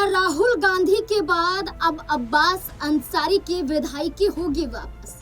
राहुल गांधी के बाद अब अब्बास अंसारी की विधायकी होगी वापस।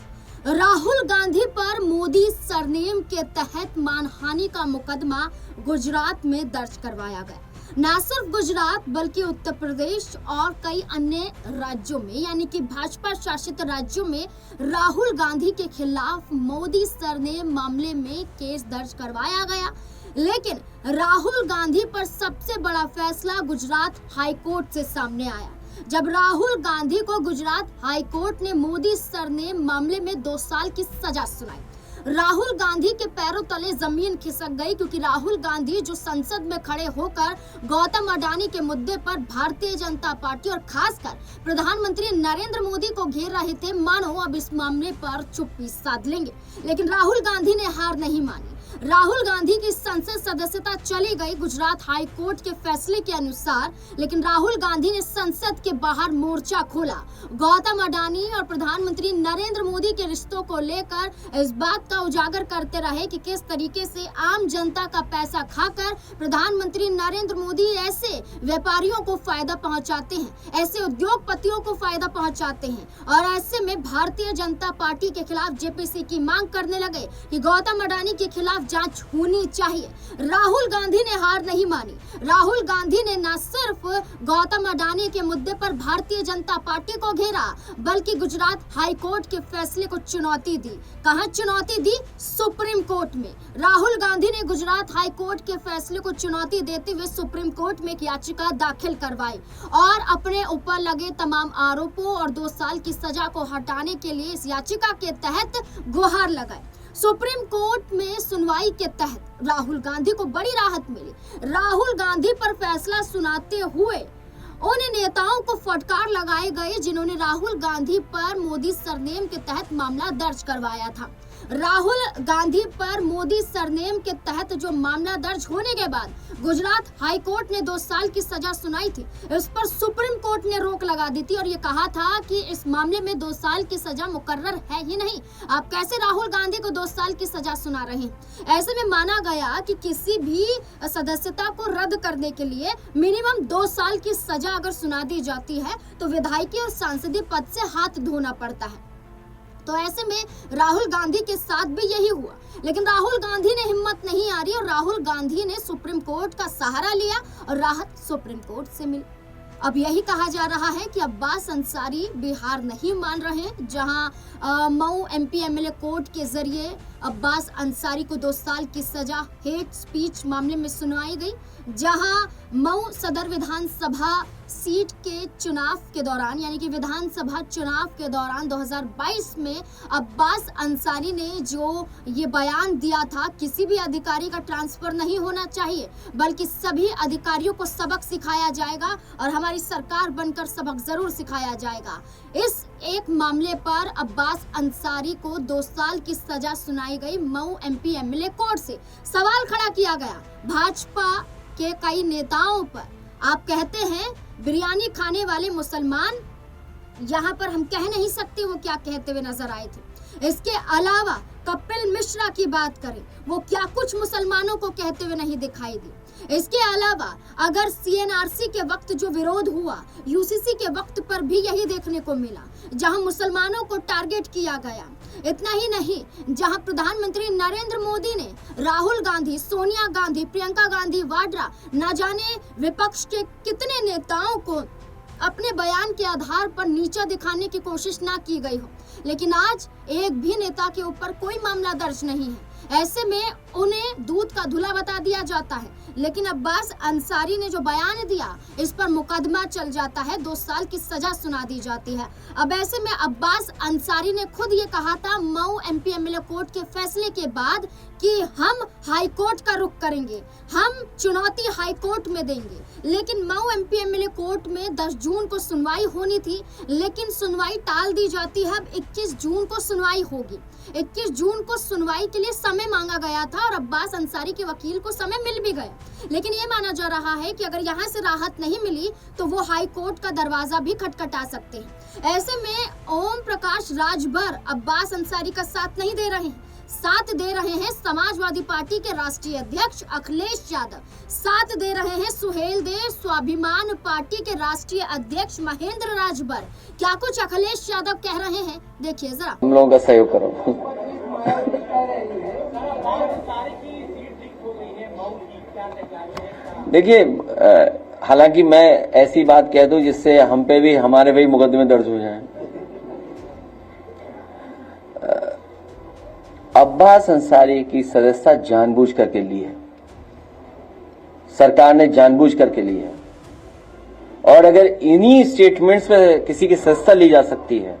राहुल गांधी पर मोदी सरनेम के तहत मानहानि का मुकदमा गुजरात में दर्ज करवाया गया। न सिर्फ गुजरात बल्कि उत्तर प्रदेश और कई अन्य राज्यों में यानी कि भाजपा शासित राज्यों में राहुल गांधी के खिलाफ मोदी सरनेम मामले में केस दर्ज करवाया गया। लेकिन राहुल गांधी पर सबसे बड़ा फैसला गुजरात हाई कोर्ट से सामने आया, जब राहुल गांधी को गुजरात हाई कोर्ट ने मोदी सरनेम मामले में 2 साल की सजा सुनाई। राहुल गांधी के पैरों तले जमीन खिसक गई, क्योंकि राहुल गांधी जो संसद में खड़े होकर गौतम अडानी के मुद्दे पर भारतीय जनता पार्टी और खासकर प्रधानमंत्री नरेंद्र मोदी को घेर रहे थे, मानो अब इस मामले पर चुप्पी साध लेंगे। लेकिन राहुल गांधी ने हार नहीं मानी। राहुल गांधी की संसद सदस्यता चली गई गुजरात हाई कोर्ट के फैसले के अनुसार, लेकिन राहुल गांधी ने संसद के बाहर मोर्चा खोला। गौतम अडानी और प्रधानमंत्री नरेंद्र मोदी के रिश्तों को लेकर इस बात का उजागर करते रहे कि किस तरीके से आम जनता का पैसा खाकर प्रधानमंत्री नरेंद्र मोदी ऐसे व्यापारियों को फायदा पहुंचाते हैं, ऐसे उद्योगपतियों को फायदा पहुंचाते हैं, और ऐसे में भारतीय जनता पार्टी के खिलाफ जेपीसी की मांग करने लगे कि गौतम अडानी के खिलाफ जांच होनी चाहिए। राहुल गांधी ने हार नहीं मानी। राहुल गांधी ने न सिर्फ गौतम अडानी के मुद्दे पर भारतीय जनता पार्टी को घेरा, बल्कि गुजरात हाई कोर्ट के फैसले को चुनौती दी। कहां चुनौती दी? सुप्रीम कोर्ट में। राहुल गांधी ने गुजरात हाई कोर्ट के फैसले को चुनौती देते हुए सुप्रीम कोर्ट में एक याचिका दाखिल करवाई और अपने ऊपर लगे तमाम आरोपों और 2 साल की सजा को हटाने के लिए इस याचिका के तहत गुहार लगाई। सुप्रीम कोर्ट में सुनवाई के तहत राहुल गांधी को बड़ी राहत मिली। राहुल गांधी पर फैसला सुनाते हुए उन नेताओं को फटकार लगाए गए जिन्होंने राहुल गांधी पर मोदी सरनेम के तहत मामला दर्ज करवाया था। राहुल गांधी पर मोदी सरनेम के तहत जो मामला दर्ज होने के बाद गुजरात हाई कोर्ट ने 2 साल की सजा सुनाई थी, इस पर सुप्रीम कोर्ट ने रोक लगा दी थी और ये कहा था कि इस मामले में 2 साल की सजा मुकर्रर है ही नहीं। आप कैसे राहुल गांधी को 2 साल की सजा सुना रहे हैं? ऐसे में माना गया कि किसी भी सदस्यता को रद्द करने के लिए मिनिमम 2 साल की सजा अगर सुना दी जाती है तो विधायकी और सांसदीय पद से हाथ धोना पड़ता है। तो ऐसे में राहुल गांधी के साथ भी यही हुआ, लेकिन राहुल गांधी ने हिम्मत नहीं हारी और राहुल गांधी ने सुप्रीम कोर्ट का सहारा लिया और राहत सुप्रीम कोर्ट से मिली। अब यही कहा जा रहा है कि अब्बास अंसारी बिहार नहीं मान रहे, जहां मऊ एमपी एमएलए कोर्ट के जरिए अब्बास अंसारी को 2 साल की सजा हेट स्पीच मामले में सुनाई गई, जहां मऊ सदर विधानसभा सीट के चुनाव के दौरान यानी कि विधानसभा चुनाव के दौरान 2022 में अब्बास अंसारी ने जो ये बयान दिया था, किसी भी अधिकारी का ट्रांसफर नहीं होना चाहिए बल्कि सभी अधिकारियों को सबक सिखाया जाएगा और हमारी सरकार बनकर सबक जरूर सिखाया जाएगा। इस एक मामले पर अब्बास अंसारी को 2 साल की सजा सुनाई गई मऊ एमपी एमएलए कोर्ट से। सवाल खड़ा किया गया भाजपा के कई नेताओं पर। आप कहते हैं बिरयानी खाने वाले मुसलमान, यहाँ पर हम कह नहीं सकते वो क्या कहते हुए नजर आए थे। इसके अलावा कपिल मिश्रा की बात करें, वो क्या कुछ मुसलमानों को कहते हुए नहीं दिखाई दी। इसके अलावा अगर सीएनआरसी के वक्त जो विरोध हुआ, यूसीसी के वक्त पर भी यही देखने को मिला, जहां मुसलमानों को टारगेट किया गया। इतना ही नहीं, जहां प्रधानमंत्री नरेंद्र मोदी ने राहुल गांधी, सोनिया गांधी, प्रियंका गांधी वाड्रा, न जाने विपक्ष के कितने नेताओं को अपने बयान के आधार पर नीचा दिखाने की कोशिश ना की गई हो, लेकिन आज एक भी नेता के ऊपर कोई मामला दर्ज नहीं है। ऐसे में उन्हें दूध का धुला बता दिया जाता है, लेकिन अब्बास अंसारी ने जो बयान दिया इस पर मुकदमा चल जाता है, 2 साल की सजा सुना दी जाती है। अब ऐसे में अब्बास अंसारी ने खुद ये कहा था मऊ एमपी एमएलए कोर्ट के फैसले के बाद कि हम हाई कोर्ट का रुख करेंगे, हम चुनौती हाई कोर्ट में देंगे। लेकिन मऊ एमपी एमएलए कोर्ट में 10 जून को सुनवाई होनी थी, लेकिन सुनवाई टाल दी जाती है। अब 21 जून को सुनवाई होगी। 21 जून को सुनवाई के लिए समय मांगा गया था और अब्बास अंसारी के वकील को समय मिल भी गया, लेकिन ये माना जा रहा है कि अगर यहाँ से राहत नहीं मिली तो वो हाई कोर्ट का दरवाजा भी खटखटा सकते हैं। ऐसे में ओम प्रकाश राजभर अब्बास अंसारी का साथ नहीं दे रहे हैं। साथ दे रहे हैं समाजवादी पार्टी के राष्ट्रीय अध्यक्ष अखिलेश यादव, साथ दे रहे हैं सुहेलदेव स्वाभिमान पार्टी के राष्ट्रीय अध्यक्ष महेंद्र राजभर। क्या कुछ अखिलेश यादव कह रहे हैं, देखिए जरा। हम लोगों का सहयोग करो। देखिए, हालांकि मैं ऐसी बात कह दूं जिससे हम पे भी हमारे भी मुकदमे दर्ज हो जाएं। अब्बास अंसारी की सदस्यता जानबूझ करके ली है, सरकार ने जानबूझ करके ली है। और अगर इन्हीं स्टेटमेंट्स पे किसी की सदस्यता ली जा सकती है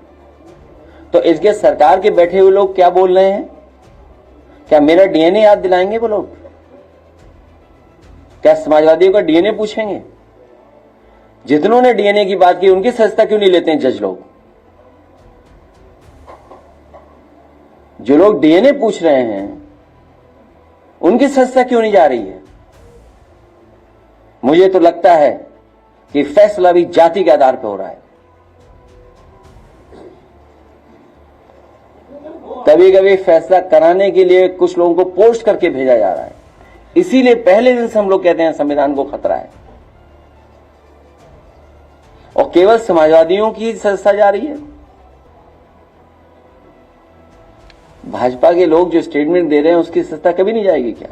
तो इसके सरकार के बैठे हुए लोग क्या बोल रहे हैं? क्या मेरा डीएनए याद दिलाएंगे वो लोग? क्या समाजवादियों का डीएनए पूछेंगे? जितनों ने डीएनए की बात की उनकी सदस्यता क्यों नहीं लेते हैं जज लोग? जो लोग डीएनए पूछ रहे हैं उनकी सदस्यता क्यों नहीं जा रही है? मुझे तो लगता है कि फैसला भी जाति के आधार पर हो रहा है। कभी कभी फैसला कराने के लिए कुछ लोगों को पोस्ट करके भेजा जा रहा है, इसीलिए पहले दिन से हम लोग कहते हैं संविधान को खतरा है। और केवल समाजवादियों की सदस्यता जा रही है। भाजपा के लोग जो स्टेटमेंट दे रहे हैं उसकी सदस्यता कभी नहीं जाएगी क्या?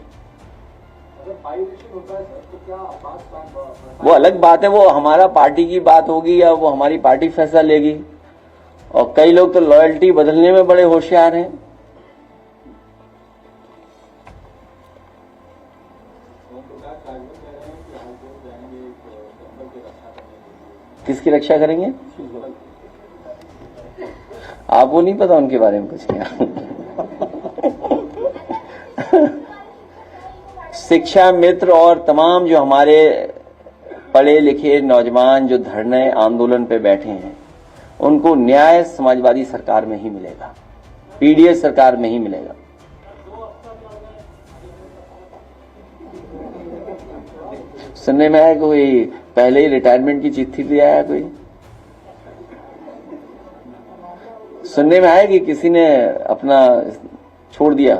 वो अलग बात है, वो हमारा पार्टी की बात होगी या वो हमारी पार्टी फैसला लेगी। और कई लोग तो लॉयल्टी बदलने में बड़े होशियार हैं। किसकी रक्षा करेंगे? आपको नहीं पता उनके बारे में कुछ क्या? शिक्षा मित्र और तमाम जो हमारे पढ़े लिखे नौजवान जो धरने आंदोलन पे बैठे हैं उनको न्याय समाजवादी सरकार में ही मिलेगा, पीडीएस सरकार में ही मिलेगा। सुनने में आया कोई पहले ही रिटायरमेंट की चिट्ठी ले आया, कोई सुनने में आया कि किसी ने अपना छोड़ दिया,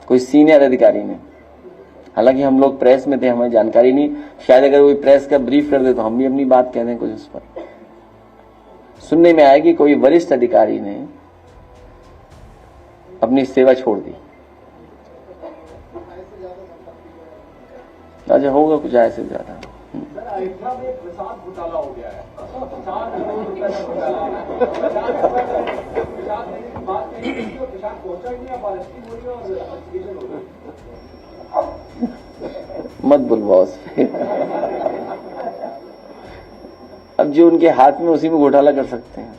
कोई सीनियर अधिकारी ने। हालांकि हम लोग प्रेस में थे, हमें जानकारी नहीं, शायद अगर कोई प्रेस का ब्रीफ कर दे तो हम भी अपनी बात कह दें कुछ उस पर। सुनने में आया कि कोई वरिष्ठ अधिकारी ने अपनी सेवा छोड़ दी। अच्छा, होगा कुछ ऐसे ज्यादा। अयोध्या में प्रसाद घोटाला हो गया है। मत बोल बॉस। अब जो उनके हाथ में उसी में घोटाला कर सकते हैं।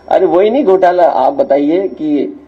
अरे वही नहीं घोटाला, आप बताइए कि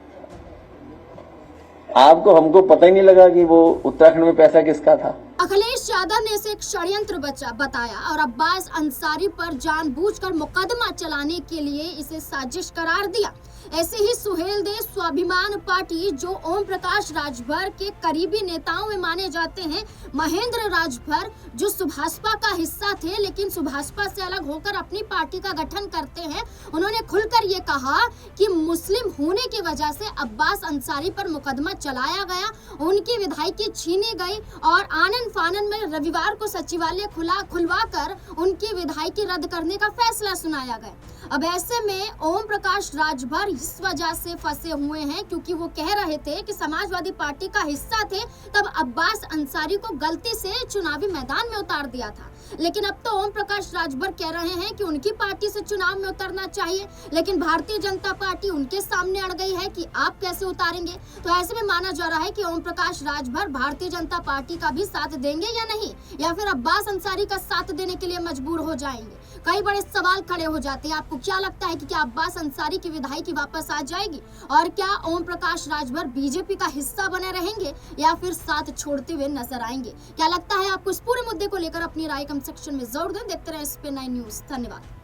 आपको हमको पता ही नहीं लगा कि वो उत्तराखंड में पैसा किसका था। अखिलेश यादव ने इसे एक षड्यंत्र बताया और अब्बास अंसारी पर जानबूझकर मुकदमा चलाने के लिए इसे साजिश करार दिया। ऐसे ही सुहेलदेव स्वाभिमान पार्टी जो ओम प्रकाश राजभर के करीबी नेताओं में माने जाते हैं, महेंद्र राजभर जो सुभाषपा का हिस्सा थे लेकिन सुभाषपा से अलग होकर अपनी पार्टी का गठन करते हैं, उन्होंने खुलकर ये कहा कि मुस्लिम होने की वजह से अब्बास अंसारी पर मुकदमा चलाया गया, उनकी विधायकी छीनी गई और आनन फानन में रविवार को सचिवालय खुलवाकर उनकी विधायकी रद्द करने का फैसला सुनाया गया। अब ऐसे में ओम प्रकाश राजभर इस वजह से फंसे हुए हैं क्योंकि वो कह रहे थे कि समाजवादी पार्टी का हिस्सा थे तब अब्बास अंसारी को गलती से चुनावी मैदान में उतार दिया था। लेकिन अब तो ओम प्रकाश राजभर कह रहे हैं कि उनकी पार्टी से चुनाव में उतरना चाहिए, लेकिन भारतीय जनता पार्टी उनके सामने अड़ गई है कि आप कैसे उतारेंगे। तो ऐसे में माना जा रहा है कि ओम प्रकाश राजभर भारतीय जनता पार्टी का भी साथ देंगे या नहीं, या फिर अब्बास अंसारी का साथ देने के लिए मजबूर हो जाएंगे। कई बड़े सवाल खड़े हो जाते हैं। आपको क्या लगता है कि क्या अब्बास अंसारी की विधायकी वापस आ जाएगी और क्या ओम प्रकाश राजभर बीजेपी का हिस्सा बने रहेंगे या फिर साथ छोड़ते हुए नजर आएंगे? क्या लगता है आपको? इस पूरे मुद्दे को लेकर अपनी राय कमेंट सेक्शन में जरूर दें। देखते रहे SP9 न्यूज। धन्यवाद।